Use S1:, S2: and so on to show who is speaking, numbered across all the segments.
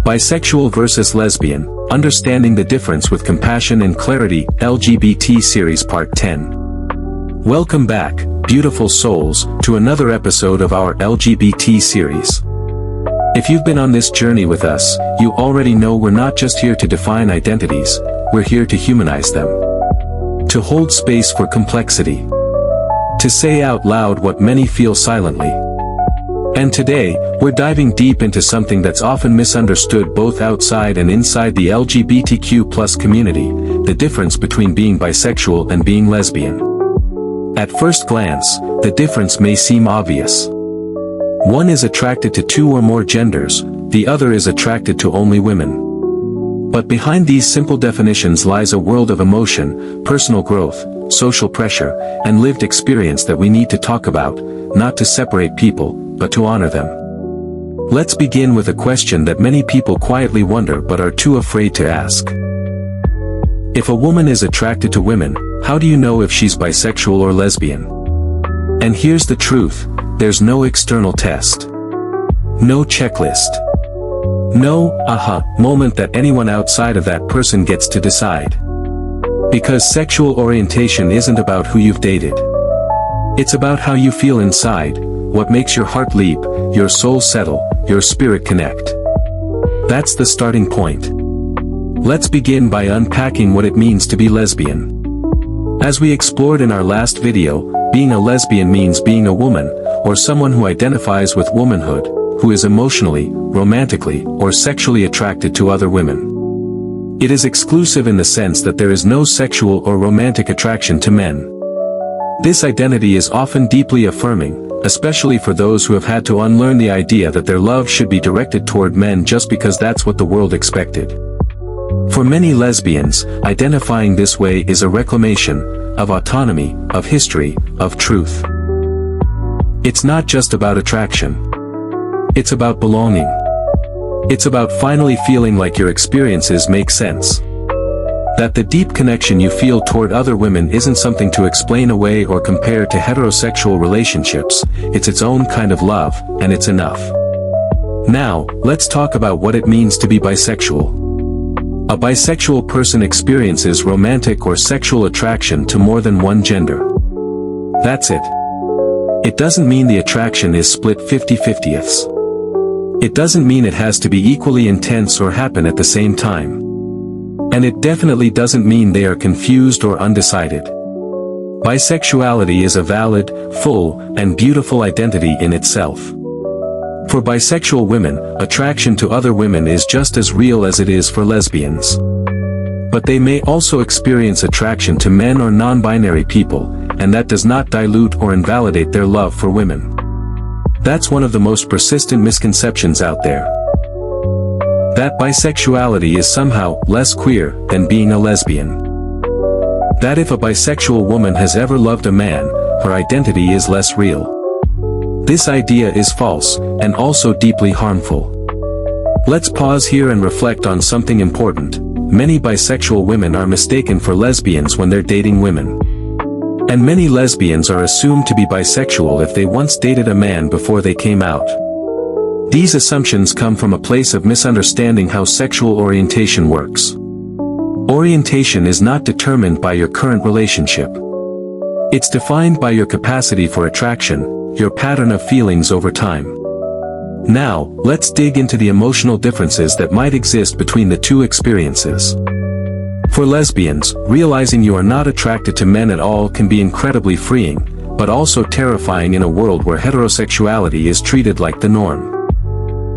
S1: Bisexual versus lesbian, understanding the difference with compassion and clarity, LGBT Series Part 10. Welcome back, beautiful souls, to another episode of our LGBT series. If you've been on this journey with us, you already know we're not just here to define identities, we're here to humanize them. To hold space for complexity. To say out loud what many feel silently. And today, we're diving deep into something that's often misunderstood both outside and inside the LGBTQ+ community, the difference between being bisexual and being lesbian. At first glance, the difference may seem obvious. One is attracted to two or more genders, the other is attracted to only women. But behind these simple definitions lies a world of emotion, personal growth, social pressure, and lived experience that we need to talk about, not to separate people, but to honor them. Let's begin with a question that many people quietly wonder but are too afraid to ask. If a woman is attracted to women, how do you know if she's bisexual or lesbian? And here's the truth, there's no external test. No checklist. No aha moment that anyone outside of that person gets to decide. Because sexual orientation isn't about who you've dated. It's about how you feel inside, what makes your heart leap, your soul settle, your spirit connect. That's the starting point. Let's begin by unpacking what it means to be lesbian. As we explored in our last video, being a lesbian means being a woman, or someone who identifies with womanhood, who is emotionally, romantically, or sexually attracted to other women. It is exclusive in the sense that there is no sexual or romantic attraction to men. This identity is often deeply affirming, especially for those who have had to unlearn the idea that their love should be directed toward men just because that's what the world expected. For many lesbians, identifying this way is a reclamation of autonomy, of history, of truth. It's not just about attraction. It's about belonging. It's about finally feeling like your experiences make sense. That the deep connection you feel toward other women isn't something to explain away or compare to heterosexual relationships, it's its own kind of love, and it's enough. Now, let's talk about what it means to be bisexual. A bisexual person experiences romantic or sexual attraction to more than one gender. That's it. It doesn't mean the attraction is split 50-50ths. It doesn't mean it has to be equally intense or happen at the same time. And it definitely doesn't mean they are confused or undecided. Bisexuality is a valid, full, and beautiful identity in itself. For bisexual women, attraction to other women is just as real as it is for lesbians. But they may also experience attraction to men or non-binary people, and that does not dilute or invalidate their love for women. That's one of the most persistent misconceptions out there. That bisexuality is somehow less queer than being a lesbian. That if a bisexual woman has ever loved a man, her identity is less real. This idea is false, and also deeply harmful. Let's pause here and reflect on something important. Many bisexual women are mistaken for lesbians when they're dating women. And many lesbians are assumed to be bisexual if they once dated a man before they came out. These assumptions come from a place of misunderstanding how sexual orientation works. Orientation is not determined by your current relationship. It's defined by your capacity for attraction, your pattern of feelings over time. Now, let's dig into the emotional differences that might exist between the two experiences. For lesbians, realizing you are not attracted to men at all can be incredibly freeing, but also terrifying in a world where heterosexuality is treated like the norm.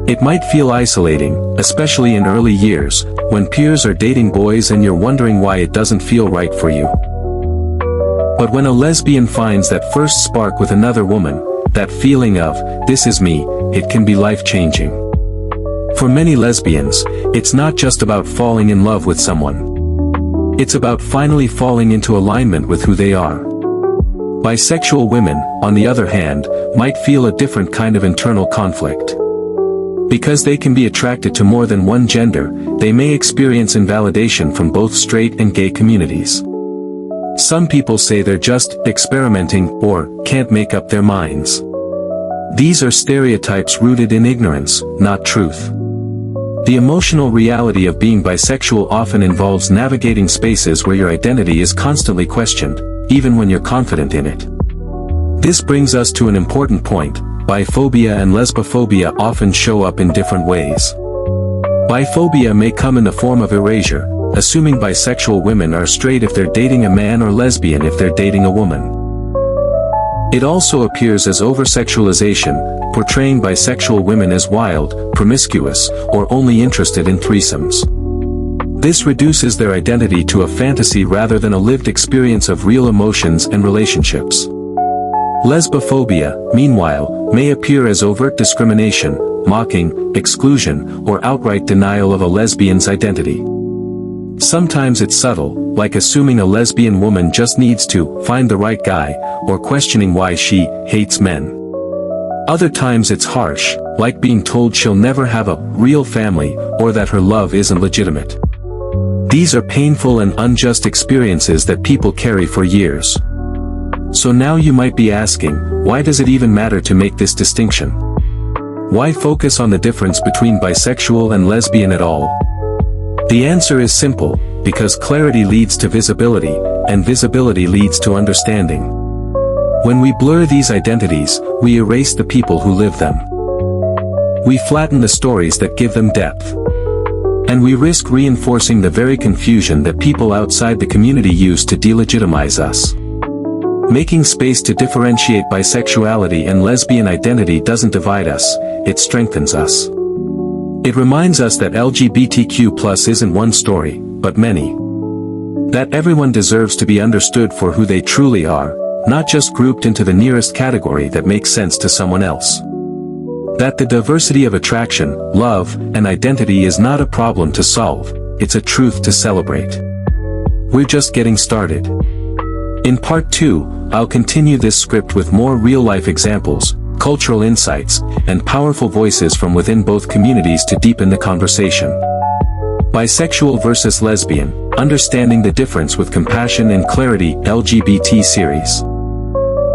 S1: It might feel isolating, especially in early years, when peers are dating boys and you're wondering why it doesn't feel right for you. But when a lesbian finds that first spark with another woman, that feeling of, this is me, it can be life-changing. For many lesbians, it's not just about falling in love with someone. It's about finally falling into alignment with who they are. Bisexual women, on the other hand, might feel a different kind of internal conflict. Because they can be attracted to more than one gender, they may experience invalidation from both straight and gay communities. Some people say they're just experimenting or can't make up their minds. These are stereotypes rooted in ignorance, not truth. The emotional reality of being bisexual often involves navigating spaces where your identity is constantly questioned, even when you're confident in it. This brings us to an important point: biphobia and lesbophobia often show up in different ways. Biphobia may come in the form of erasure, assuming bisexual women are straight if they're dating a man or lesbian if they're dating a woman. It also appears as oversexualization, portraying bisexual women as wild, promiscuous, or only interested in threesomes. This reduces their identity to a fantasy rather than a lived experience of real emotions and relationships. Lesbophobia, meanwhile, may appear as overt discrimination, mocking, exclusion, or outright denial of a lesbian's identity. Sometimes it's subtle, like assuming a lesbian woman just needs to find the right guy, or questioning why she hates men. Other times it's harsh, like being told she'll never have a real family, or that her love isn't legitimate. These are painful and unjust experiences that people carry for years. So now you might be asking, why does it even matter to make this distinction? Why focus on the difference between bisexual and lesbian at all? The answer is simple: because clarity leads to visibility, and visibility leads to understanding. When we blur these identities, we erase the people who live them. We flatten the stories that give them depth. And we risk reinforcing the very confusion that people outside the community use to delegitimize us. Making space to differentiate bisexuality and lesbian identity doesn't divide us, it strengthens us. It reminds us that LGBTQ+ isn't one story, but many. That everyone deserves to be understood for who they truly are, not just grouped into the nearest category that makes sense to someone else. That the diversity of attraction, love, and identity is not a problem to solve, it's a truth to celebrate. We're just getting started. In part 2, I'll continue this script with more real-life examples, cultural insights, and powerful voices from within both communities to deepen the conversation. Bisexual versus lesbian, understanding the difference with compassion and clarity, LGBT Series.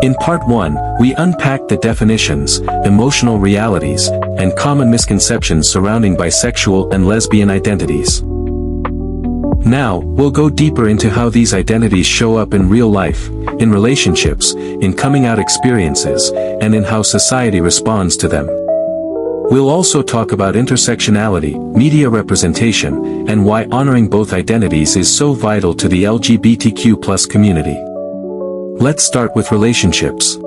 S1: In part 1, we unpack the definitions, emotional realities, and common misconceptions surrounding bisexual and lesbian identities. Now, we'll go deeper into how these identities show up in real life, in relationships, in coming out experiences, and in how society responds to them. We'll also talk about intersectionality, media representation, and why honoring both identities is so vital to the LGBTQ+ community. Let's start with relationships.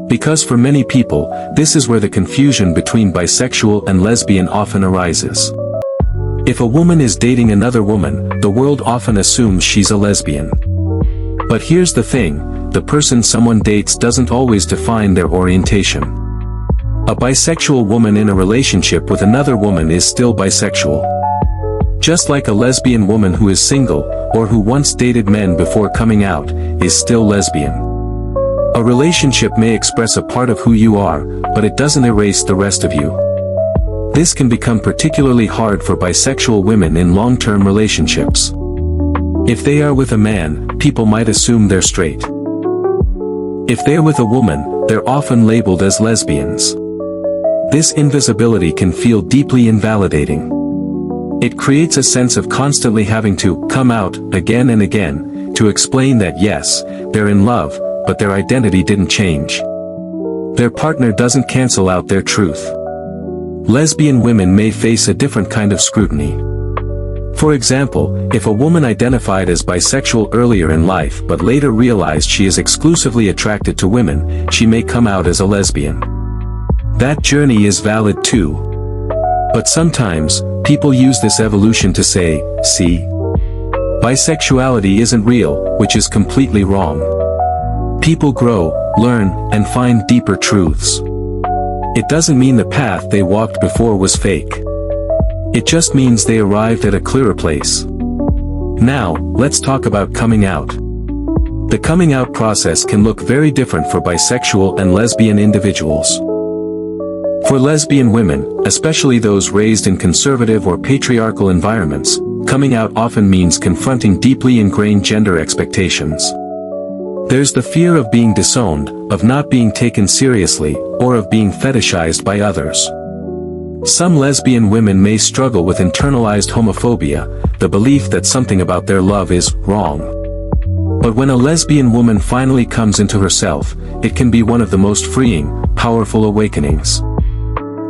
S1: Because for many people, this is where the confusion between bisexual and lesbian often arises. If a woman is dating another woman, the world often assumes she's a lesbian. But here's the thing, the person someone dates doesn't always define their orientation. A bisexual woman in a relationship with another woman is still bisexual. Just like a lesbian woman who is single, or who once dated men before coming out, is still lesbian. A relationship may express a part of who you are, but it doesn't erase the rest of you. This can become particularly hard for bisexual women in long-term relationships. If they are with a man, people might assume they're straight. If they're with a woman, they're often labeled as lesbians. This invisibility can feel deeply invalidating. It creates a sense of constantly having to come out again and again, to explain that yes, they're in love, but their identity didn't change. Their partner doesn't cancel out their truth. Lesbian women may face a different kind of scrutiny. For example, if a woman identified as bisexual earlier in life but later realized she is exclusively attracted to women, she may come out as a lesbian. That journey is valid too. But sometimes, people use this evolution to say, see, bisexuality isn't real, which is completely wrong. People grow, learn, and find deeper truths. It doesn't mean the path they walked before was fake. It just means they arrived at a clearer place. Now, let's talk about coming out. The coming out process can look very different for bisexual and lesbian individuals. For lesbian women, especially those raised in conservative or patriarchal environments, coming out often means confronting deeply ingrained gender expectations. There's the fear of being disowned, of not being taken seriously, or of being fetishized by others. Some lesbian women may struggle with internalized homophobia, the belief that something about their love is wrong. But when a lesbian woman finally comes into herself, it can be one of the most freeing, powerful awakenings.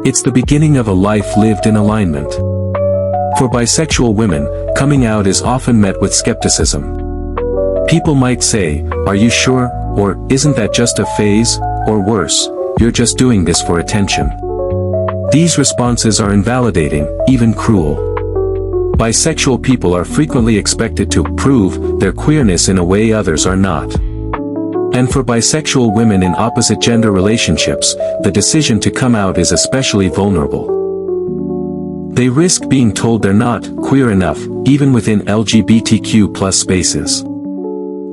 S1: It's the beginning of a life lived in alignment. For bisexual women, coming out is often met with skepticism. People might say, "Are you sure?" or "Isn't that just a phase?" or worse, "You're just doing this for attention." These responses are invalidating, even cruel. Bisexual people are frequently expected to prove their queerness in a way others are not. And for bisexual women in opposite gender relationships, the decision to come out is especially vulnerable. They risk being told they're not queer enough, even within LGBTQ+ spaces.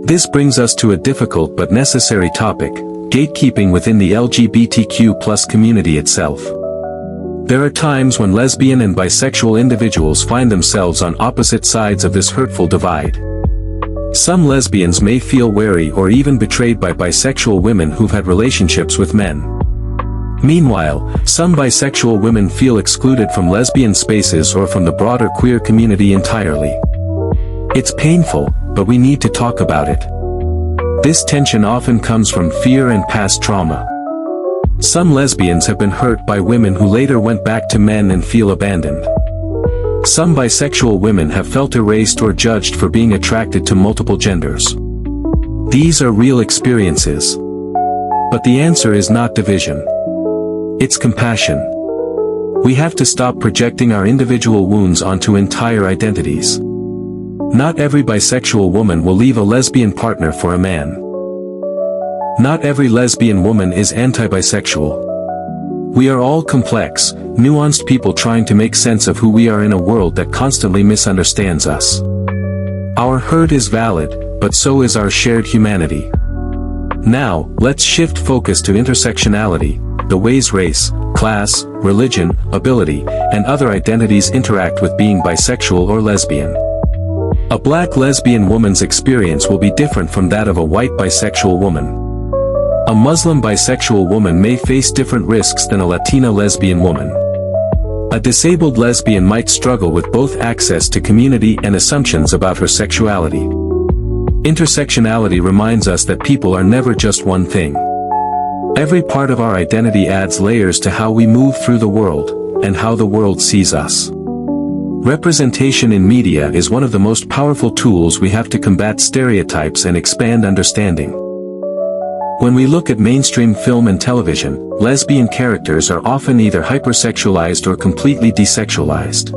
S1: This brings us to a difficult but necessary topic: gatekeeping within the LGBTQ+ community itself. There are times when lesbian and bisexual individuals find themselves on opposite sides of this hurtful divide. Some lesbians may feel wary or even betrayed by bisexual women who've had relationships with men. Meanwhile, some bisexual women feel excluded from lesbian spaces or from the broader queer community entirely. It's painful, but we need to talk about it. This tension often comes from fear and past trauma. Some lesbians have been hurt by women who later went back to men and feel abandoned. Some bisexual women have felt erased or judged for being attracted to multiple genders. These are real experiences. But the answer is not division. It's compassion. We have to stop projecting our individual wounds onto entire identities. Not every bisexual woman will leave a lesbian partner for a man. Not every lesbian woman is anti-bisexual. We are all complex, nuanced people trying to make sense of who we are in a world that constantly misunderstands us. Our hurt is valid, but so is our shared humanity. Now, let's shift focus to intersectionality, the ways race, class, religion, ability, and other identities interact with being bisexual or lesbian. A black lesbian woman's experience will be different from that of a white bisexual woman. A Muslim bisexual woman may face different risks than a Latina lesbian woman. A disabled lesbian might struggle with both access to community and assumptions about her sexuality. Intersectionality reminds us that people are never just one thing. Every part of our identity adds layers to how we move through the world, and how the world sees us. Representation in media is one of the most powerful tools we have to combat stereotypes and expand understanding. When we look at mainstream film and television, lesbian characters are often either hypersexualized or completely desexualized.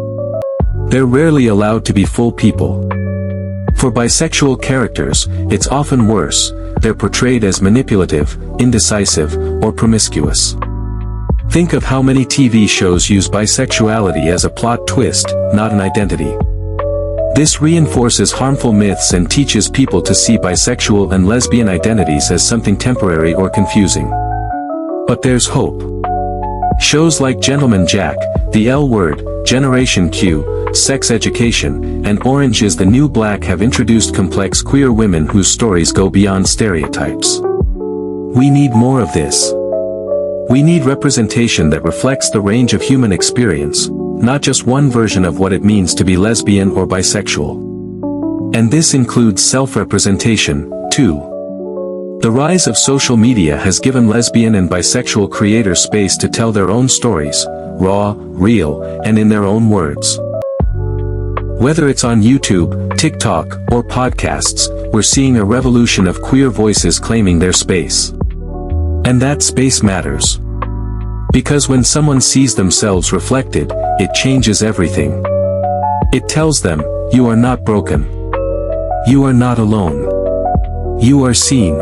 S1: They're rarely allowed to be full people. For bisexual characters, it's often worse. They're portrayed as manipulative, indecisive, or promiscuous. Think of how many TV shows use bisexuality as a plot twist, not an identity. This reinforces harmful myths and teaches people to see bisexual and lesbian identities as something temporary or confusing. But there's hope. Shows like Gentleman Jack, The L Word, Generation Q, Sex Education, and Orange is the New Black have introduced complex queer women whose stories go beyond stereotypes. We need more of this. We need representation that reflects the range of human experience, not just one version of what it means to be lesbian or bisexual. And this includes self-representation, too. The rise of social media has given lesbian and bisexual creators space to tell their own stories, raw, real, and in their own words. Whether it's on YouTube, TikTok, or podcasts, we're seeing a revolution of queer voices claiming their space. And that space matters. Because when someone sees themselves reflected, it changes everything. It tells them, you are not broken. You are not alone. You are seen.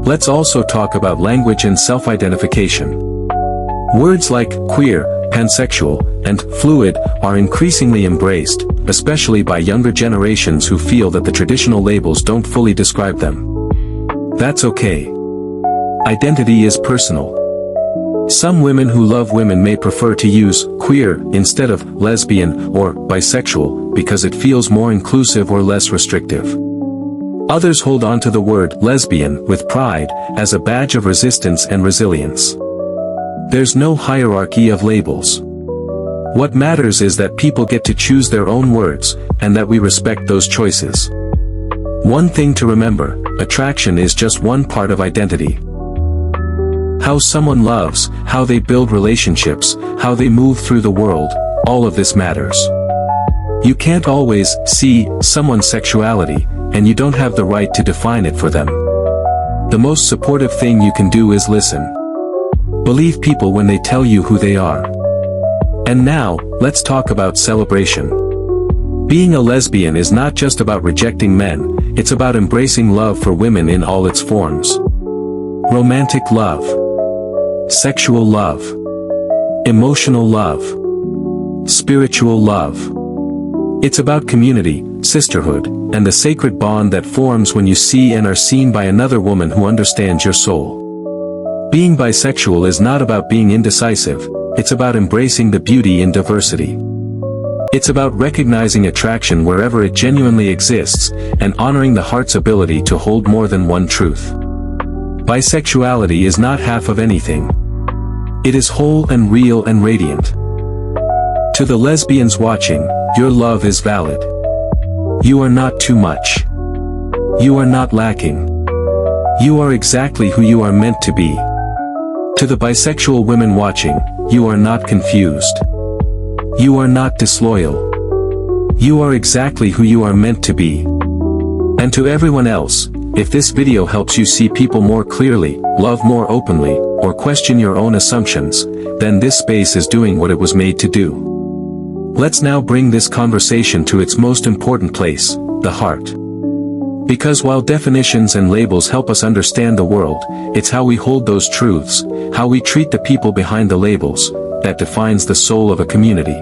S1: Let's also talk about language and self-identification. Words like queer, pansexual, and fluid are increasingly embraced, especially by younger generations who feel that the traditional labels don't fully describe them. That's okay. Identity is personal. Some women who love women may prefer to use queer instead of lesbian or bisexual because it feels more inclusive or less restrictive. Others hold on to the word lesbian with pride as a badge of resistance and resilience. There's no hierarchy of labels. What matters is that people get to choose their own words, and that we respect those choices. One thing to remember, attraction is just one part of identity. How someone loves, how they build relationships, how they move through the world, all of this matters. You can't always see someone's sexuality, and you don't have the right to define it for them. The most supportive thing you can do is listen. Believe people when they tell you who they are. And now, let's talk about celebration. Being a lesbian is not just about rejecting men, it's about embracing love for women in all its forms. Romantic love. Sexual love. Emotional love. Spiritual love. It's about community, sisterhood, and the sacred bond that forms when you see and are seen by another woman who understands your soul. Being bisexual is not about being indecisive, it's about embracing the beauty in diversity. It's about recognizing attraction wherever it genuinely exists, and honoring the heart's ability to hold more than one truth. Bisexuality is not half of anything. It is whole and real and radiant. To the lesbians watching, your love is valid. You are not too much. You are not lacking. You are exactly who you are meant to be. To the bisexual women watching, you are not confused. You are not disloyal. You are exactly who you are meant to be. And to everyone else, if this video helps you see people more clearly, love more openly, or question your own assumptions, then this space is doing what it was made to do. Let's now bring this conversation to its most important place, the heart. Because while definitions and labels help us understand the world, it's how we hold those truths, how we treat the people behind the labels, that defines the soul of a community.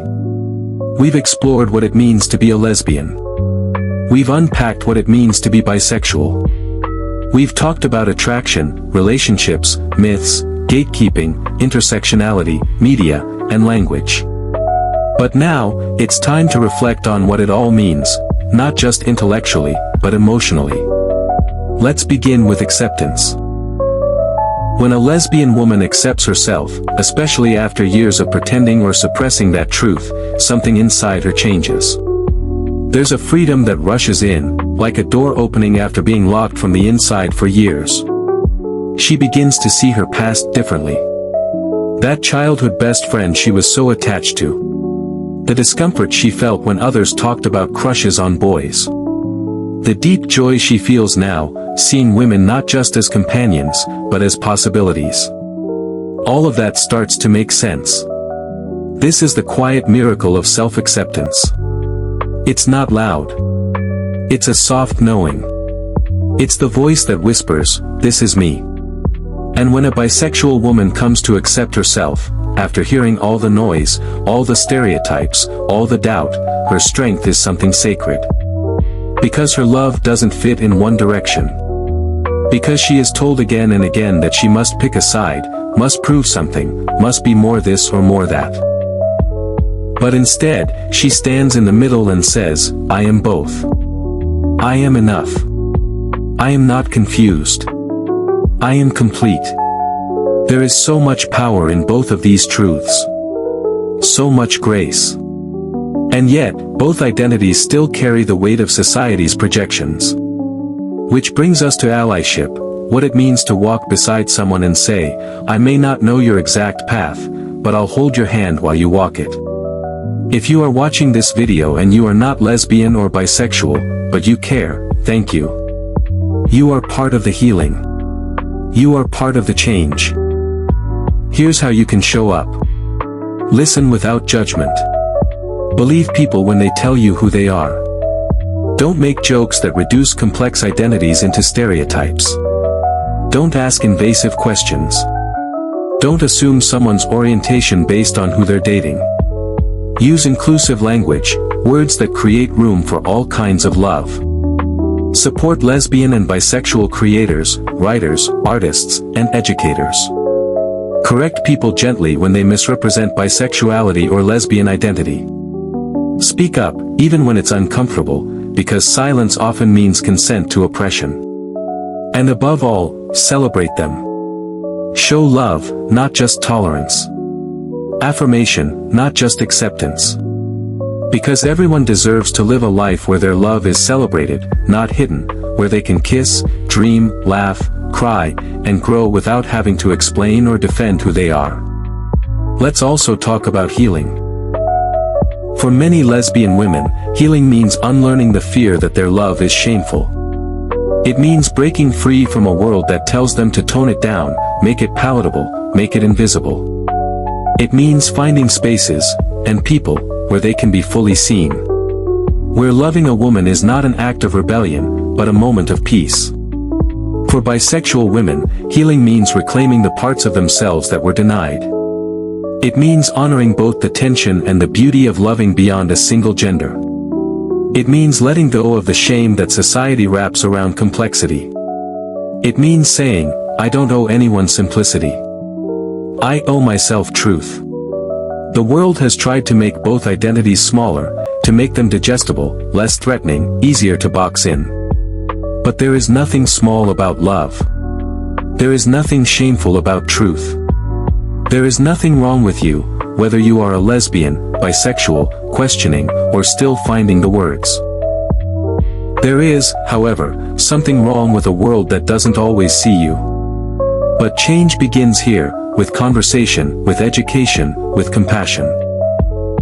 S1: We've explored what it means to be a lesbian. We've unpacked what it means to be bisexual. We've talked about attraction, relationships, myths, gatekeeping, intersectionality, media, and language. But now, it's time to reflect on what it all means, not just intellectually, but emotionally. Let's begin with acceptance. When a lesbian woman accepts herself, especially after years of pretending or suppressing that truth, something inside her changes. There's a freedom that rushes in, like a door opening after being locked from the inside for years. She begins to see her past differently. That childhood best friend she was so attached to. The discomfort she felt when others talked about crushes on boys. The deep joy she feels now, seeing women not just as companions, but as possibilities. All of that starts to make sense. This is the quiet miracle of self-acceptance. It's not loud. It's a soft knowing. It's the voice that whispers, "This is me." And when a bisexual woman comes to accept herself, after hearing all the noise, all the stereotypes, all the doubt, her strength is something sacred. Because her love doesn't fit in one direction. Because she is told again and again that she must pick a side, must prove something, must be more this or more that. But instead, she stands in the middle and says, "I am both. I am enough. I am not confused. I am complete." There is so much power in both of these truths. So much grace. And yet, both identities still carry the weight of society's projections. Which brings us to allyship, what it means to walk beside someone and say, "I may not know your exact path, but I'll hold your hand while you walk it." If you are watching this video and you are not lesbian or bisexual, but you care, thank you. You are part of the healing. You are part of the change. Here's how you can show up. Listen without judgment. Believe people when they tell you who they are. Don't make jokes that reduce complex identities into stereotypes. Don't ask invasive questions. Don't assume someone's orientation based on who they're dating. Use inclusive language, words that create room for all kinds of love. Support lesbian and bisexual creators, writers, artists, and educators. Correct people gently when they misrepresent bisexuality or lesbian identity. Speak up, even when it's uncomfortable, because silence often means consent to oppression. And above all, celebrate them. Show love, not just tolerance. Affirmation, not just acceptance. Because everyone deserves to live a life where their love is celebrated, not hidden, where they can kiss, dream, laugh, cry, and grow without having to explain or defend who they are. Let's also talk about healing. For many lesbian women, healing means unlearning the fear that their love is shameful. It means breaking free from a world that tells them to tone it down, make it palatable, make it invisible. It means finding spaces, and people, where they can be fully seen. Where loving a woman is not an act of rebellion, but a moment of peace. For bisexual women, healing means reclaiming the parts of themselves that were denied. It means honoring both the tension and the beauty of loving beyond a single gender. It means letting go of the shame that society wraps around complexity. It means saying, I don't owe anyone simplicity. I owe myself truth. The world has tried to make both identities smaller, to make them digestible, less threatening, easier to box in. But there is nothing small about love. There is nothing shameful about truth. There is nothing wrong with you, whether you are a lesbian, bisexual, questioning, or still finding the words. There is, however, something wrong with a world that doesn't always see you. But change begins here, with conversation, with education, with compassion.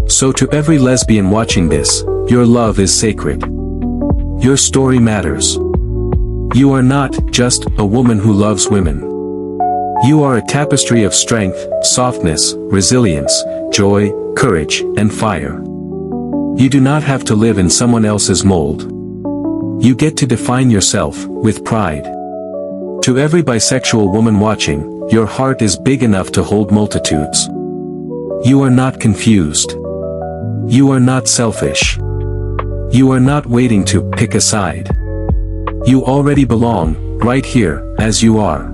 S1: So to every lesbian watching this, your love is sacred. Your story matters. You are not just a woman who loves women. You are a tapestry of strength, softness, resilience, joy, courage, and fire. You do not have to live in someone else's mold. You get to define yourself, with pride. To every bisexual woman watching, your heart is big enough to hold multitudes. You are not confused. You are not selfish. You are not waiting to pick a side. You already belong, right here, as you are.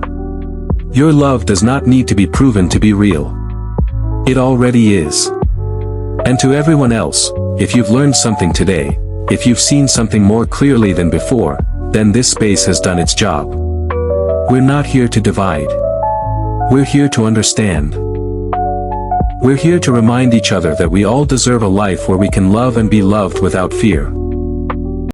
S1: Your love does not need to be proven to be real. It already is. And to everyone else, if you've learned something today, if you've seen something more clearly than before, then this space has done its job. We're not here to divide. We're here to understand. We're here to remind each other that we all deserve a life where we can love and be loved without fear.